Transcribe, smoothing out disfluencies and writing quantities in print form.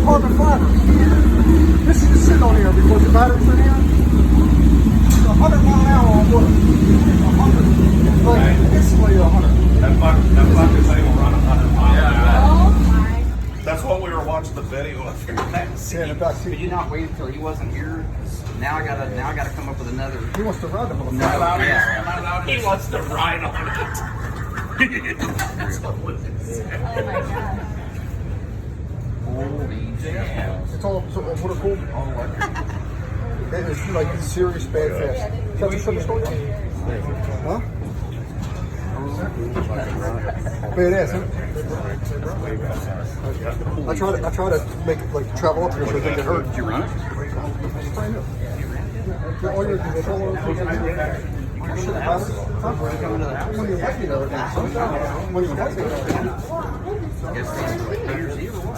called carbon fiber. This is sitting on here because the battery's in here. It's 100 mile an hour on wood. 100. Like, instantly 100. That fucking thing will run 100 miles an hour. Oh my. That's what we were watching the video of. Yeah, in the back seat. Could you not wait until he wasn't here? 'Cause now I gotta come up with another. He wants to ride the motherfucker. No, yeah. He wants to ride on it. That's what was it. Oh my god. Holy damn. It's all what are called? And it's like serious bad fast. That's a sugar story? Huh? Badass, huh? I try to make it like travel up here so it doesn't get hurt. Did you run it? It's brand new. Yeah, all your control Come to the house. Come to the house. when you like me, though, when you like me, Guess these are like New Year's Eve or what?